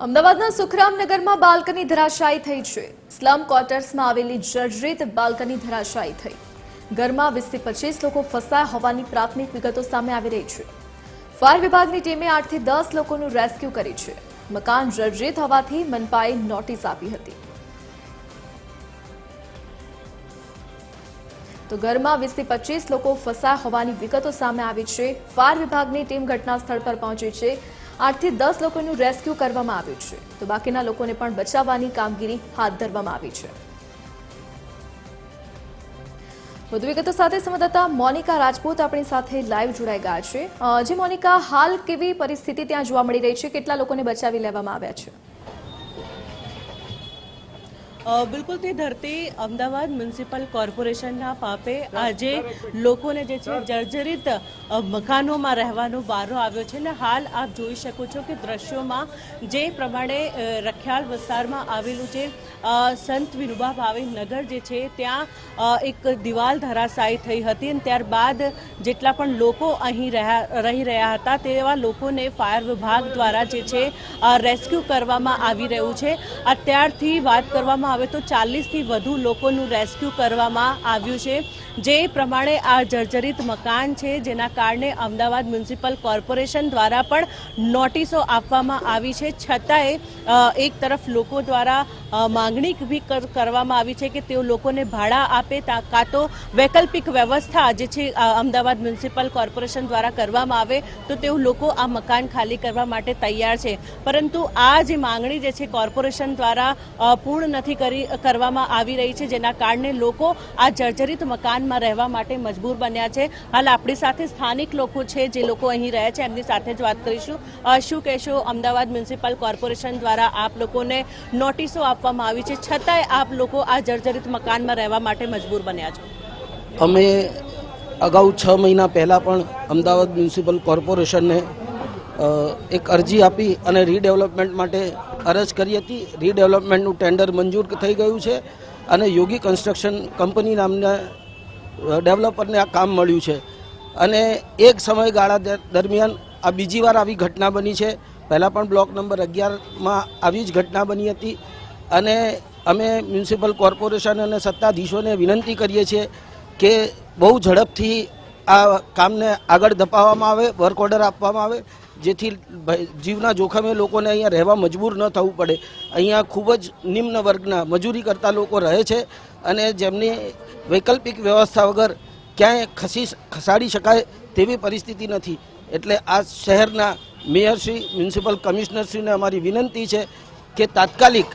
અમદાવાદના સુખરામનગરમાં બાલ્કની ધરાશાયી થઈ છે। સ્લમ ક્વાર્ટર્સમાં આવેલી જર્જરિત બાલ્કની ધરાશાયી થઈ। ઘરમાં 20 થી 25 લોકો ફસાયા હોવાની પ્રાથમિક વિગતો સામે આવી રહી છે। ફાયર વિભાગની ટીમે 8 થી 10 લોકોનું રેસ્ક્યુ કરી છે। મકાન જર્જરિત હોવાથી મનપાએ નોટિસ આપી હતી। તો ઘરમાં 20 થી 25 લોકો ફસાયા હોવાની વિગતો સામે આવી છે। ફાયર વિભાગની ટીમ ઘટના સ્થળ પર પહોંચી છે। 8 થી 10 લોકોનું રેસ્ક્યુ કરવામાં આવ્યું છે, તો બાકીના લોકોને પણ બચાવવાની કામગીરી હાથ ધરવામાં આવી છે। વધુ વિગતો સાથે સંવાદદાતા મોનિકા રાજપૂત આપણી સાથે લાઈવ જોડાઈ ગયા છે। જી મોનિકા, હાલ કેવી પરિસ્થિતિ ત્યાં જોવા મળી રહી છે? કેટલા લોકોને બચાવી લેવામાં આવ્યા છે? બિલકુલ તે ધરતી અમદાવાદ મ્યુનિસિપલ કોર્પોરેશનના પાપે આજે લોકોને જે છે જર્જરિત મકાનોમાં રહેવાનો વારો આવ્યો છે। ને હાલ આપ જોઈ શકો છો કે દ્રશ્યોમાં જે પ્રમાણે રખિયાલ વિસ્તારમાં આવેલું જે સંત વિનોબા ભાવે નગર જે છે ત્યાં એક દિવાલ ધરાશાયી થઈ હતી અને ત્યારબાદ જેટલા પણ લોકો અહીં રહી રહ્યા હતા તેવા લોકોને ફાયર વિભાગ દ્વારા જે છે રેસ્ક્યુ કરવામાં આવી રહ્યું છે। અત્યારથી વાત કરવામાં આવે તો 40 થી વધુ લોકોનું રેસ્ક્યુ કરવામાં આવ્યું છે। જે પ્રમાણે આ જર્જરિત મકાન છે જેના કારણે અમદાવાદ મ્યુનિસિપલ કોર્પોરેશન દ્વારા પણ નોટિસો આપવામાં આવી છે, છતાંય એક તરફ લોકો દ્વારા માંગણી બી કરવામાં આવી છે કે તેઓ લોકોને ભાડા આપે કાં તો વૈકલ્પિક વ્યવસ્થા જે છે અમદાવાદ મ્યુનિસિપલ કોર્પોરેશન દ્વારા કરવામાં આવે તો તેઓ લોકો આ મકાન ખાલી કરવા માટે તૈયાર છે। પરંતુ આ જે માંગણી જે છે કોર્પોરેશન દ્વારા પૂર્ણ નથી કરવામાં આવી રહી છે, જેના કારણે લોકો આ જર્જરિત મકાનમાં રહેવા માટે મજબૂર બન્યા છે। હાલ આપણી સાથે સ્થાનિક લોકો છે જે લોકો અહીં રહે છે, એમની સાથે જ વાત કરીશું। શું કહેશો, અમદાવાદ મ્યુનિસિપલ કોર્પોરેશન દ્વારા આપ લોકોને નોટિસો આપવામાં આવી છે, છતાંય આપ લોકો આ જર્જરિત મકાનમાં રહેવા માટે મજબૂર બન્યા છો? અમે અગાઉ 6 મહિના પહેલાં પણ અમદાવાદ મ્યુનિસિપલ કોર્પોરેશનને એક અરજી આપી અને રીડેવલપમેન્ટ માટે અરજ કરી હતી। રીડેવલપમેન્ટનું ટેન્ડર મંજૂર થઈ ગયું છે અને યોગી કન્સ્ટ્રક્શન કંપની નામના ડેવલપરને આ કામ મળ્યું છે અને એક સમયગાળા દરમિયાન આ બીજી વાર આવી ઘટના બની છે। પહેલાં પણ બ્લોક નંબર 11માં આવી જ ઘટના બની હતી અને અમે મ્યુનિસિપલ કોર્પોરેશન અને સત્તાધીશોને વિનંતી કરીએ છીએ કે બહુ ઝડપથી આ કામને આગળ ધપાવવામાં આવે, વર્ક ઓર્ડર આપવામાં આવે, જેથી જીવના જોખમે લોકોને અહીંયા રહેવા મજબૂર ન થવું પડે। અહીંયા ખૂબ જ નિમ્ન વર્ગના મજૂરી કરતા લોકો રહે છે અને જેમની વૈકલ્પિક વ્યવસ્થા વગર ક્યાંય ખસાડી શકાય તેવી પરિસ્થિતિ નથી। એટલે આ શહેરના મેયરશ્રી, મ્યુનિસિપલ કમિશનરશ્રીને અમારી વિનંતી છે કે તાત્કાલિક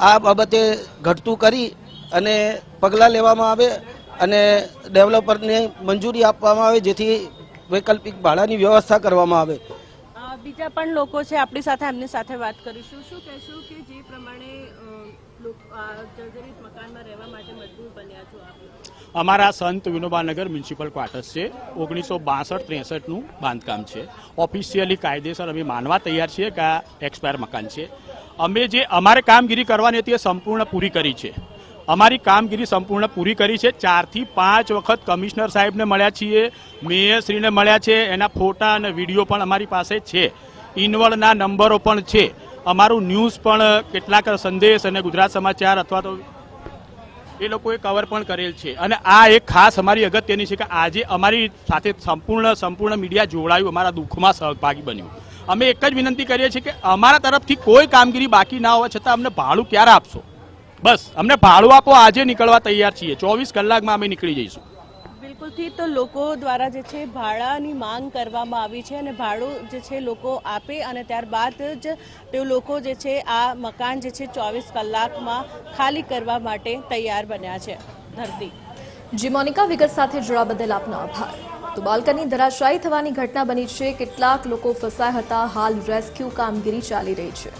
આ બાબતે ઘટતું કરી અને પગલાં લેવામાં આવે અને ડેવલપરને મંજૂરી આપવામાં આવે, જેથી વૈકલ્પિક ભાડાની વ્યવસ્થા કરવામાં આવે। બીજા પણ લોકો છે આપણી સાથે, એમની સાથે વાત કરીશું। શું કહેશો કે જે પ્રમાણે જર્જરિત મકાનમાં રહેવા માટે મજબૂર બન્યા છો આપ? અમારા સંત વિનોબાનગર મ્યુનિસિપલ ક્વાર્ટર્સ છે, 1962-63નું બાંધકામ છે। ઓફિશિયલી કાયદેસર અમે માનવા તૈયાર છીએ કે આ એક્સપાયર મકાન છે। અમે જે અમારે કામગીરી કરવાની હતી એ સંપૂર્ણ પૂરી કરી છે। અમારી કામગીરી સંપૂર્ણ પૂરી કરી છે। 4 થી 5 વખત કમિશનર સાહેબને મળ્યા છીએ, મેયરશ્રીને મળ્યા છે, એના ફોટા અને વિડીયો પણ અમારી પાસે છે, ઇનવલના નંબરો પણ છે, અમારું ન્યૂઝ પણ કેટલાક સંદેશ અને ગુજરાત સમાચાર અથવા તો એ લોકોએ કવર પણ કરેલ છે। અને આ એક ખાસ અમારી અગત્યની છે કે આજે અમારી સાથે સંપૂર્ણ મીડિયા જોડાયું, અમારા દુઃખમાં સહભાગી બન્યું। અમે એક જ વિનંતી કરીએ છીએ કે અમારા તરફથી કોઈ કામગીરી બાકી ના હોવા છતાં અમને ભાડું ક્યારે આપશો? બસ અમને ભાડું આપો, આજે નીકળવા તૈયાર છીએ, 24 કલાકમાં અમે નીકળી જઈશું। બિલકુલથી તો લોકો દ્વારા જે છે ભાડાની માંગ કરવામાં આવી છે અને ભાડું જે છે લોકો આપે અને ત્યારબાદ જ તે લોકો જે છે આ મકાન જે છે 24 કલાકમાં ખાલી કરવા માટે તૈયાર બન્યા છે। ધરતી જી મોનિકા, વિગત સાથે જોડાવા બદલ આપનો આભાર। તો બાલ્કની ધરાશાયી થવાની ઘટના બની છે, કેટલાક લોકો ફસાયા હતા, હાલ રેસ્ક્યુ કામગીરી ચાલી રહી છે।